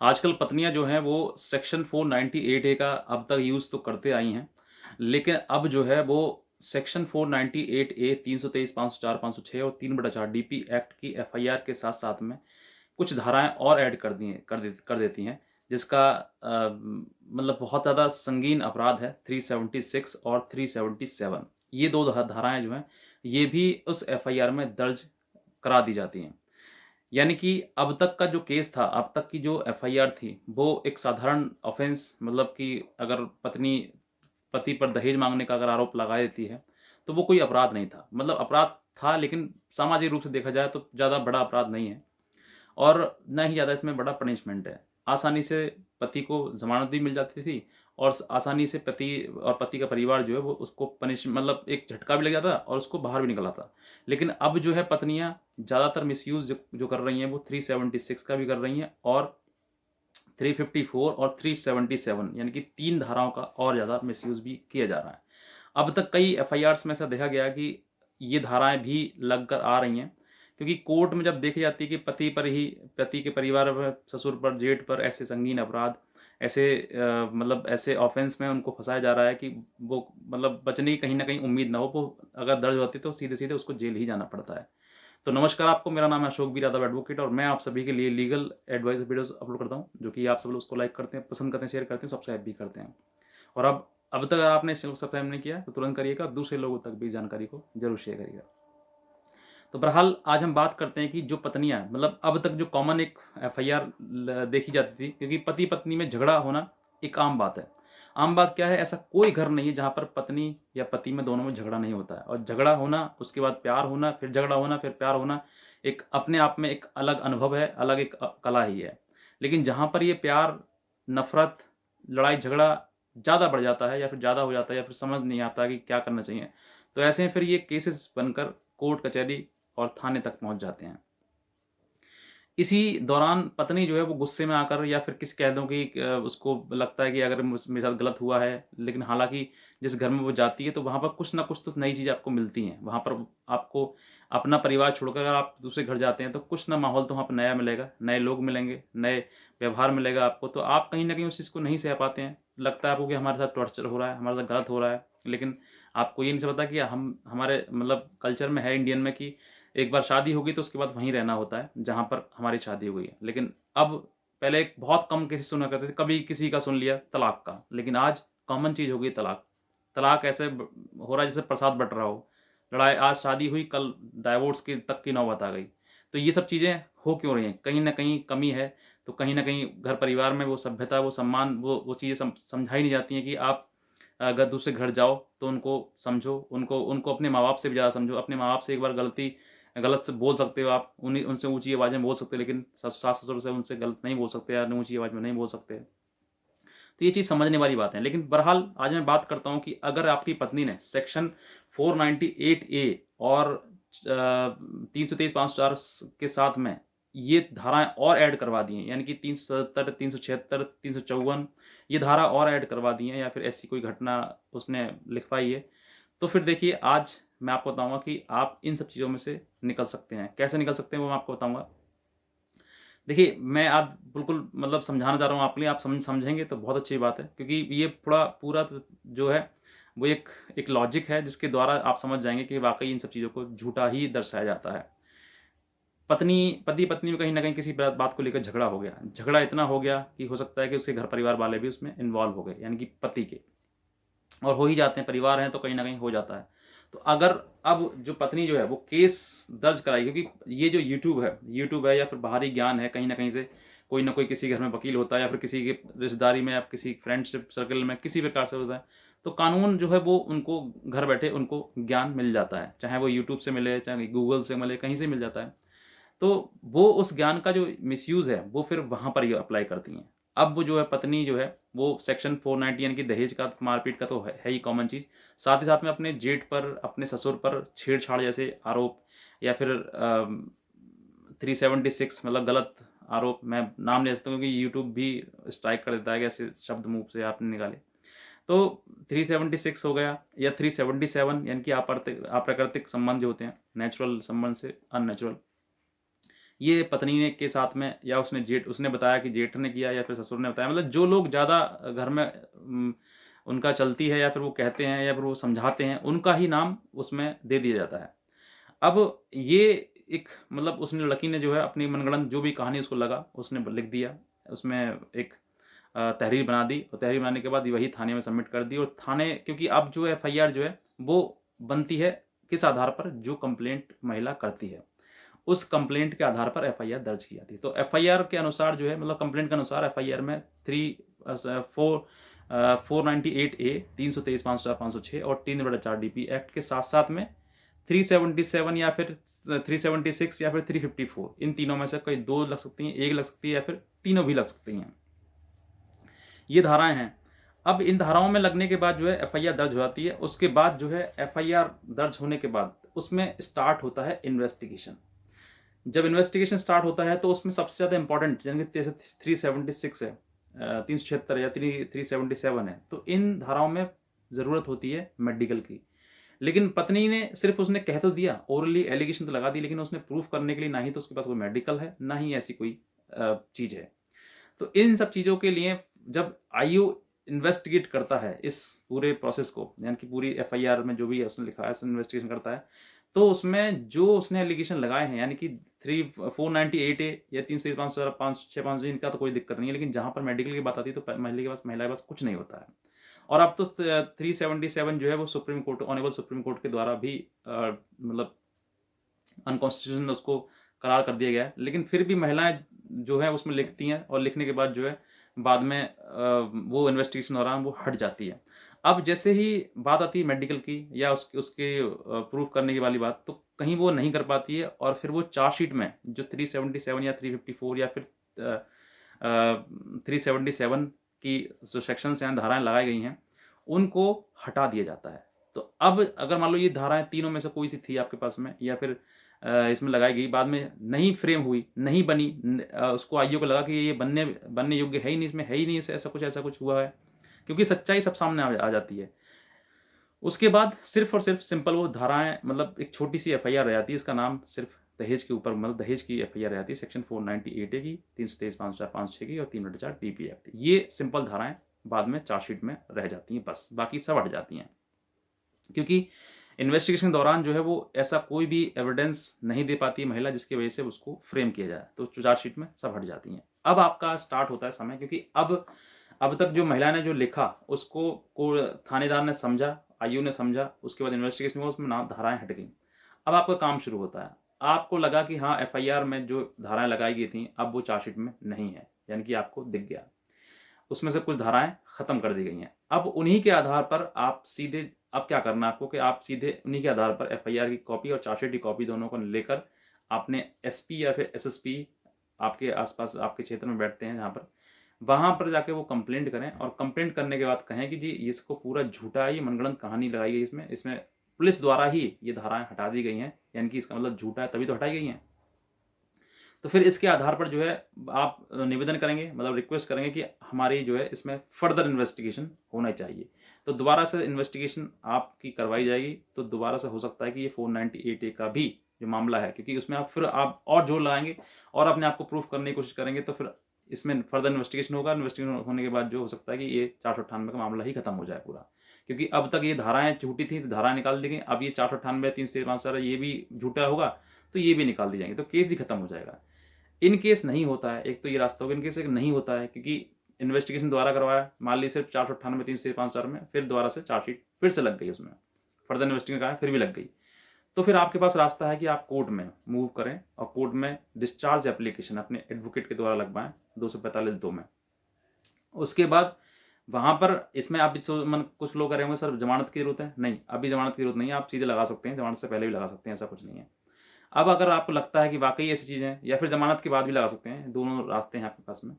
आजकल पत्नियां जो हैं वो सेक्शन 498A का अब तक यूज़ तो करते आई हैं, लेकिन अब जो है वो सेक्शन 498A 323, 504, 506 और 3/4 डीपी एक्ट की एफआईआर के साथ साथ में कुछ धाराएं और ऐड कर देती हैं, जिसका मतलब बहुत ज़्यादा संगीन अपराध है 376 और 377। ये दो धाराएं जो हैं ये भी उस एफआईआर में दर्ज करा दी जाती हैं। यानी कि अब तक का जो केस था, अब तक की जो एफआईआर थी, वो एक साधारण ऑफेंस, मतलब कि अगर पत्नी पति पर दहेज मांगने का अगर आरोप लगा देती है, तो वो कोई अपराध नहीं था। मतलब अपराध था, लेकिन सामाजिक रूप से देखा जाए तो ज़्यादा बड़ा अपराध नहीं है और ना ही ज़्यादा इसमें बड़ा पनिशमेंट है। आसानी से पति को ज़मानत भी मिल जाती थी और आसानी से पति और पति का परिवार जो है वो उसको पनिश मतलब एक झटका भी लग जाता और उसको बाहर भी निकल आता। लेकिन अब जो है पत्नियां ज़्यादातर मिसयूज़ जो कर रही हैं वो 376 का भी कर रही हैं और 354 और 377, यानी कि 3 धाराओं का और ज़्यादा मिसयूज़ भी किया जा रहा है। अब तक कई एफआईआर्स में ऐसा देखा गया कि ये धाराएं भी लग कर आ रही हैं, क्योंकि कोर्ट में जब देखी जाती है कि पति के परिवार पर, ससुर पर, जेठ पर ऐसे संगीन अपराध, ऐसे मतलब ऐसे ऑफेंस में उनको फंसाया जा रहा है कि वो मतलब बचने की कहीं ना कहीं उम्मीद ना हो, वो अगर दर्ज होती तो सीधे सीधे उसको जेल ही जाना पड़ता है। तो नमस्कार आपको, मेरा नाम है अशोक बीर यादव एडवोकेट और मैं आप सभी के लिए लीगल एडवाइस वीडियोस अपलोड करता हूं, जो कि आप सब लोग उसको लाइक करते हैं, पसंद करते हैं, शेयर करते हैं, सब्सक्राइब भी करते हैं। और अब तक अगर आपने इस चैनल को सब्सक्राइब नहीं किया तो तुरंत करिएगा, दूसरे लोगों तक भी जानकारी को जरूर शेयर करिएगा। तो बहरहाल आज हम बात करते हैं कि जो पत्नियां, मतलब अब तक जो कॉमन एक एफआईआर देखी जाती थी, क्योंकि पति पत्नी में झगड़ा होना एक आम बात है। आम बात क्या है, ऐसा कोई घर नहीं है जहां पर पत्नी या पति में दोनों में झगड़ा नहीं होता है। और झगड़ा होना, उसके बाद प्यार होना, फिर झगड़ा होना, फिर प्यार होना, एक अपने आप में एक अलग अनुभव है, अलग एक कला ही है। लेकिन जहां पर ये प्यार, नफरत, लड़ाई झगड़ा ज़्यादा बढ़ जाता है या फिर ज़्यादा हो जाता है या फिर समझ नहीं आता कि क्या करना चाहिए, तो ऐसे में फिर ये केसेस बनकर कोर्ट कचहरी और थाने तक पहुंच जाते हैं। इसी दौरान पत्नी जो है वो गुस्से में आकर या फिर किसी कह दो कि उसको लगता है कि अगर मेरे साथ गलत हुआ है, लेकिन हालांकि जिस घर में वो जाती है तो वहां पर कुछ ना कुछ तो नई चीज़ आपको मिलती हैं। वहां पर आपको अपना परिवार छोड़कर अगर आप दूसरे घर जाते हैं तो कुछ ना माहौल तो वहाँ पर नया मिलेगा, नए लोग मिलेंगे, नए व्यवहार मिलेगा आपको, तो आप कहीं ना कहीं उस चीज़ को नहीं सह पाते हैं। लगता है आपको कि हमारे साथ टॉर्चर हो रहा है, हमारे साथ गलत हो रहा है। लेकिन आपको ये नहीं पता कि हम हमारे मतलब कल्चर में है, इंडियन में, कि एक बार शादी होगी तो उसके बाद वहीं रहना होता है जहाँ पर हमारी शादी हुई है। लेकिन अब, पहले एक बहुत कम केसेस सुना करते थे, कभी किसी का सुन लिया तलाक का, लेकिन आज कॉमन चीज़ हो गई तलाक। तलाक ऐसे हो रहा है जैसे प्रसाद बट रहा हो। लड़ाई, आज शादी हुई, कल डाइवोर्स की तक की नौबत आ गई। तो ये सब चीज़ें हो क्यों रही हैं? कहीं ना कहीं कमी है। तो कहीं ना कहीं घर परिवार में वो सभ्यता, वो सम्मान, वो चीज़ें समझाई नहीं जाती हैं कि आप अगर दूसरे घर जाओ तो उनको समझो, उनको उनको अपने माँ बाप से भी ज़्यादा समझो। अपने माँ बाप से एक बार गलत से बोल सकते हो आप, उन्हीं उनसे ऊंची आवाज़ में बोल सकते हो, लेकिन सास ससुर से उनसे गलत नहीं बोल सकते या ऊंची आवाज़ में नहीं बोल सकते। तो ये चीज़ समझने वाली बात है। लेकिन बहरहाल आज मैं बात करता हूँ कि अगर आपकी पत्नी ने सेक्शन 498A और 323, 504 के साथ में ये धाराएं और ऐड करवा दी हैं, यानी कि 377, 376, 354, ये धारा और ऐड करवा दी हैं, या फिर ऐसी कोई घटना उसने लिखवाई है, तो फिर देखिए आज मैं आपको बताऊंगा कि आप इन सब चीज़ों में से निकल सकते हैं। कैसे निकल सकते हैं वो मैं आपको बताऊंगा। देखिए, मैं आप बिल्कुल मतलब समझाना चाह रहा हूँ आपके लिए, आप समझेंगे तो बहुत अच्छी बात है, क्योंकि ये थोड़ा पूरा जो है वो एक एक लॉजिक है जिसके द्वारा आप समझ जाएंगे कि वाकई इन सब चीज़ों को झूठा ही दर्शाया जाता है। पति पत्नी में कहीं ना कहीं किसी बात को लेकर झगड़ा हो गया। झगड़ा इतना हो गया कि हो सकता है कि उसके घर परिवार वाले भी उसमें इन्वॉल्व हो गए, यानी कि पति के, और हो ही जाते हैं, परिवार हैं तो कहीं ना कहीं हो जाता है। तो अगर अब जो पत्नी जो है वो केस दर्ज कराई, क्योंकि ये जो यूट्यूब है या फिर बाहरी ज्ञान है, कहीं ना कहीं से कोई ना कोई किसी घर में वकील होता है या फिर किसी के रिश्तेदारी में या किसी फ्रेंडशिप सर्कल में किसी प्रकार से होता है, तो कानून जो है वो उनको घर बैठे उनको ज्ञान मिल जाता है, चाहे वो यूट्यूब से मिले, चाहे गूगल से मिले, कहीं से मिल जाता है। तो वो उस ज्ञान का जो मिसयूज है वो फिर वहां पर ही अप्लाई करती हैं। अब वो जो है पत्नी जो है वो सेक्शन 490, यानी कि दहेज का, मारपीट का तो है ही कॉमन चीज, साथ ही साथ में अपने जेठ पर, अपने ससुर पर छेड़छाड़ जैसे आरोप, या फिर 376 मतलब गलत आरोप, मैं नाम ले सकता हूँ क्योंकि यूट्यूब भी स्ट्राइक कर देता है कि ऐसे शब्द मुंह से आपने निकाले। तो 376 हो गया, या 377, यानी कि अप्राकृतिक संबंध जो होते हैं, नेचुरल संबंध से अननेचुरल, ये पत्नी ने के साथ में, या उसने बताया कि जेठ ने किया, या फिर ससुर ने बताया, मतलब जो लोग ज़्यादा घर में उनका चलती है, या फिर वो कहते हैं, या फिर वो समझाते हैं, उनका ही नाम उसमें दे दिया जाता है। अब ये एक मतलब उस लड़की ने जो है अपनी मनगढ़ंत जो भी कहानी उसको लगा उसने लिख दिया। उसमें एक तहरीर बना दी, और तहरीर बनाने के बाद वही थाने में सबमिट कर दी। और थाने, क्योंकि अब जो एफआईआर जो है वो बनती है किस आधार पर, जो कंप्लेंट महिला करती है उस कंप्लेंट के आधार पर एफआईआर दर्ज की जाती है। तो एफआईआर के अनुसार जो है, मतलब कंप्लेंट के अनुसार एफआईआर में 498A 323 504 506 और 3/4 डीपी एक्ट के साथ साथ में 377 या फिर 376 या फिर 354, इन तीनों में से कोई दो लग सकती हैं, एक लग सकती है, या फिर तीनों भी लग सकती हैं। ये धाराएं हैं। अब इन धाराओं में लगने के बाद जो है एफआईआर दर्ज हो जाती है। उसके बाद जो है एफआईआर दर्ज होने के बाद उसमें स्टार्ट होता है इन्वेस्टिगेशन। जब इन्वेस्टिगेशन स्टार्ट होता है तो उसमें सबसे ज़्यादा इंपॉर्टेंट, जैसे 376 है, 376 या 377 है, तो इन धाराओं में ज़रूरत होती है मेडिकल की। लेकिन पत्नी ने सिर्फ, उसने कह तो दिया, ओरली एलिगेशन तो लगा दी, लेकिन उसने प्रूफ करने के लिए ना ही तो उसके पास कोई मेडिकल है, ना ही ऐसी कोई चीज़ है। तो इन सब चीज़ों के लिए जब आईयू इन्वेस्टिगेट करता है इस पूरे प्रोसेस को, यानी कि पूरी एफआईआर में जो भी है उसने लिखा है, इन्वेस्टिगेशन करता है, तो उसमें जो उसने एलिगेशन लगाए हैं, यानी कि 498A या 305 इनका तो कोई दिक्कत नहीं है, लेकिन जहां पर मेडिकल की बात आती है तो महिला के पास कुछ नहीं होता है। और अब तो 377 जो है वो supreme court, honourable supreme court के द्वारा भी मतलब अनकॉन्स्टिट्यूशनल उसको करार कर दिया गया है। लेकिन फिर भी महिलाएं जो है उसमें लिखती हैं, और लिखने के बाद जो है बाद में वो इन्वेस्टिगेशन दौरान वो हट जाती है। अब जैसे ही बात आती है मेडिकल की या उसके प्रूफ करने की वाली बात, तो कहीं वो नहीं कर पाती है, और फिर वो चार्जशीट में जो 377 या 354 या फिर 377 की जो सेक्शंस हैं, धाराएं लगाई गई हैं, उनको हटा दिया जाता है। तो अब अगर मान लो ये धाराएं तीनों में से कोई सी थी आपके पास में, या फिर इसमें लगाई गई, बाद में नहीं फ्रेम हुई, नहीं बनी, उसको आईओ को लगा कि ये बनने योग्य है ही नहीं, इसमें है ही नहीं, ऐसा कुछ हुआ है, क्योंकि सच्चाई सब सामने आ जाती है। उसके बाद सिर्फ और सिर्फ सिंपल वो धाराएं, मतलब एक छोटी सी एफआईआर रह जाती है, इसका नाम सिर्फ दहेज के ऊपर, मतलब दहेज की एफआईआर रह जाती है, सेक्शन 498A की, 323 504 506 की और 3/4 डीपी एक्ट। ये सिंपल धाराएं बाद में चार्जशीट में रह जाती हैं, बस बाकी सब हट जाती हैं, क्योंकि इन्वेस्टिगेशन के दौरान जो है वो ऐसा कोई भी एविडेंस नहीं दे पाती है महिला जिसकी वजह से उसको फ्रेम किया जाए, तो चार्जशीट में सब हट जाती हैं। अब आपका स्टार्ट होता है समय, क्योंकि अब तक जो महिला ने जो लिखा उसको थानेदार ने समझा, आईयू ने समझा, उसके बाद इन्वेस्टिगेशन हुआ, उसमें धाराएं हट गई। अब आपका काम शुरू होता है। आपको लगा कि हाँ एफआईआर में जो धाराएं लगाई गई थी अब वो चार्जशीट में नहीं है, यानी कि आपको दिख गया, उसमें से कुछ धाराएं खत्म कर दी गई हैं। अब उन्हीं के आधार पर आप सीधे, अब क्या करना है आपको कि आप सीधे उन्हीं के आधार पर एफआईआर की कॉपी और चार्जशीट की कॉपी दोनों को लेकर आपने एसपी या फिर एसएसपी, आपके आसपास आपके क्षेत्र में बैठते हैं जहाँ पर, वहां पर जाके वो कंप्लेंट करें, और कंप्लेंट करने के बाद कहें कि जी इसको पूरा झूठा है, ये मनगढ़ंत कहानी लगाई गई, इसमें पुलिस द्वारा ही ये धाराएं हटा दी गई हैं, यानी कि इसका मतलब झूठा है तभी तो हटाई गई हैं। तो फिर इसके आधार पर जो है आप निवेदन करेंगे, मतलब रिक्वेस्ट करेंगे कि हमारी जो है इसमें फर्दर इन्वेस्टिगेशन होना चाहिए। तो दोबारा से इन्वेस्टिगेशन आपकी करवाई जाएगी। तो दोबारा से हो सकता है कि ये 498A का भी जो मामला है, क्योंकि उसमें आप और जोर लगाएंगे और अपने आप को प्रूफ करने की कोशिश करेंगे, तो फिर इसमें फर्दर इन्वेस्टिगेशन होगा। इन्वेस्टिगेशन होने के बाद जो हो सकता है कि ये 498 का मामला ही खत्म हो जाए पूरा, क्योंकि अब तक ये धाराएं झूठी थी तो धाराएं निकाल दी गई, अब ये 498 305 ये भी झूठा होगा तो ये भी निकाल दी जाएंगे, तो केस ही खत्म हो जाएगा। इन केस नहीं होता है, एक तो ये रास्ता होगा, इन केस नहीं होता है क्योंकि इन्वेस्टिगेशन दोबारा करवाया, मान ली सिर्फ 498 305 में, फिर दोबारा से चार्जशीट फिर से लग गई, उसमें फर्दर इन्वेस्टिगेशन कराया फिर भी लग गई, तो फिर आपके पास रास्ता है कि आप कोर्ट में मूव करें और कोर्ट में डिस्चार्ज एप्लीकेशन अपने एडवोकेट के द्वारा लगवाएं 245(2) में। उसके बाद वहां पर इसमें आप कुछ लोग करेंगे सर जमानत की जरूरत है, नहीं अभी जमानत की जरूरत नहीं है, आप सीधे लगा सकते हैं, जमानत से पहले भी लगा सकते हैं, ऐसा कुछ नहीं है। अब अगर आपको लगता है कि वाकई ऐसी चीज़ है, या फिर जमानत के बाद भी लगा सकते हैं, दोनों रास्ते हैं आपके पास में।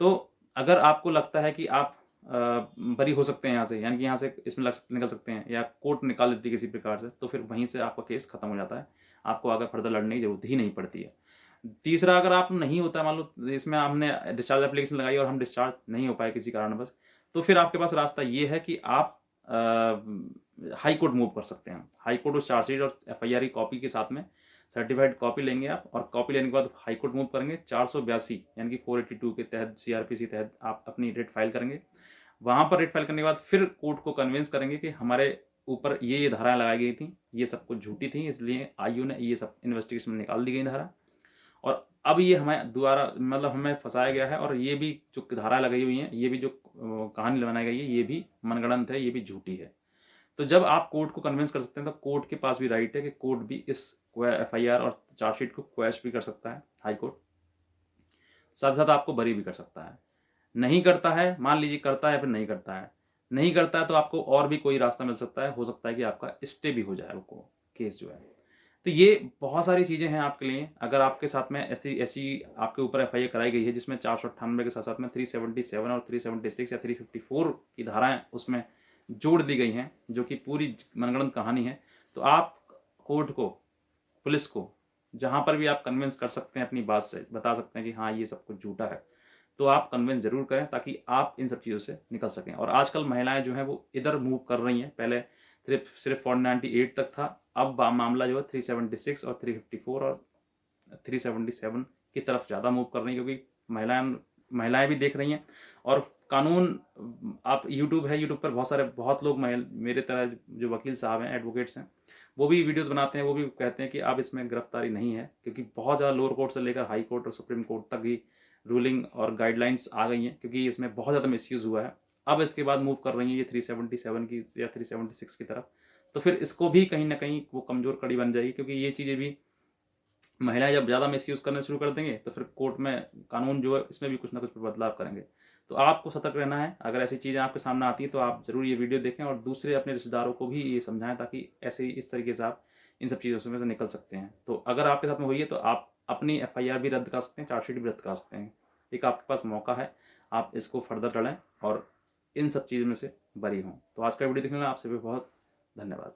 तो अगर आपको लगता है कि आप बरी हो सकते हैं यहाँ से, यानी कि यहाँ से इसमें निकल सकते हैं, या कोर्ट निकाल देती है किसी प्रकार से, तो फिर वहीं से आपका केस खत्म हो जाता है, आपको आगे फर्दर लड़ने की जरूरत ही नहीं पड़ती है। तीसरा, अगर आप नहीं होता, मान लो इसमें हमने डिस्चार्ज एप्लीकेशन लगाई और हम डिस्चार्ज नहीं हो पाए किसी कारणवश, तो फिर आपके पास रास्ता ये है कि आप हाई कोर्ट मूव कर सकते हैं। हाई कोर्ट उस चार्जशीट और एफआईआर की कॉपी के साथ में सर्टिफाइड कॉपी लेंगे आप, और कॉपी लेने के बाद हाई कोर्ट मूव करेंगे, 482 यानी कि 482 के तहत सीआरपीसी तहत आप अपनी रिट फाइल करेंगे। वहाँ पर रिट फाइल करने के बाद फिर कोर्ट को कन्विंस करेंगे कि हमारे ऊपर ये धाराएं लगाई गई थी, ये सब कुछ झूठी थी, इसलिए आईयू ने ये सब इन्वेस्टिगेशन में निकाल दी गई धारा, और अब ये हमें दोबारा मतलब हमें फंसाया गया है, और ये भी जो धारा लगाई हुई है, ये भी जो कहानी बनाई गई है, ये भी मनगढ़ंत है, ये भी झूठी है। तो जब आप कोर्ट को कन्विंस कर सकते हैं तो कोर्ट के पास भी राइट है कि कोर्ट भी इस एफआईआर और चार्जशीट को क्वेश भी कर सकता है, हाई कोर्ट, साथ साथ आपको बरी भी कर सकता है। नहीं करता है, मान लीजिए करता है फिर नहीं करता है, नहीं करता है तो आपको और भी कोई रास्ता मिल सकता है, हो सकता है कि आपका स्टे भी हो जाए वो केस जो है। तो ये बहुत सारी चीज़ें हैं आपके लिए। अगर आपके साथ में ऐसी ऐसी आपके ऊपर एफआईआर कराई गई है जिसमें 498 के साथ साथ में 377 और 376 या 354 की धाराएं उसमें जोड़ दी गई हैं, जो कि पूरी मनगढ़ंत कहानी है, तो आप कोर्ट को, पुलिस को, जहां पर भी आप कन्विंस कर सकते हैं, अपनी बात से बता सकते हैं कि हाँ ये सब कुछ झूठा है, तो आप कन्विंस जरूर करें ताकि आप इन सब चीज़ों से निकल सकें। और आजकल महिलाएं जो हैं वो इधर मूव कर रही हैं, पहले सिर्फ 498 तक था, अब मामला जो है 376 और 354 और 377 की तरफ ज़्यादा मूव कर रही है, क्योंकि महिलाएं भी देख रही हैं। और कानून, आप यूट्यूब है, यूट्यूब पर बहुत लोग मेरे तरह जो वकील साहब हैं, एडवोकेट्स हैं, वो भी वीडियोस बनाते हैं, वो भी कहते हैं कि अब इसमें गिरफ्तारी नहीं है, क्योंकि बहुत ज़्यादा लोअर कोर्ट से लेकर हाई कोर्ट और सुप्रीम कोर्ट तक ही रूलिंग और गाइडलाइंस आ गई हैं, क्योंकि इसमें बहुत ज़्यादा मिसयूज़ हुआ है। अब इसके बाद मूव कर रही है ये 377 की या 376 की तरफ, तो फिर इसको भी कहीं ना कहीं वो कमज़ोर कड़ी बन जाएगी, क्योंकि ये चीज़ें भी महिलाएं जब ज़्यादा मिसयूज़ करना शुरू कर देंगे तो फिर कोर्ट में कानून जो है इसमें भी कुछ ना कुछ बदलाव करेंगे। तो आपको सतर्क रहना है। अगर ऐसी चीज़ें आपके सामने आती हैं तो आप ज़रूर ये वीडियो देखें और दूसरे अपने रिश्तेदारों को भी ये समझाएं, ताकि ऐसे इस तरीके से आप इन सब चीज़ों में से निकल सकते हैं। तो अगर आपके साथ में हुई है तो आप अपनी एफआईआर भी रद्द कर सकते हैं, चार्जशीट भी रद्द कर सकते हैं। एक आपके पास मौका है, आप इसको फर्दर लड़ें और इन सब चीज़ों में से बरी हों। तो आज का वीडियो देखने में आपसे भी बहुत धन्यवाद।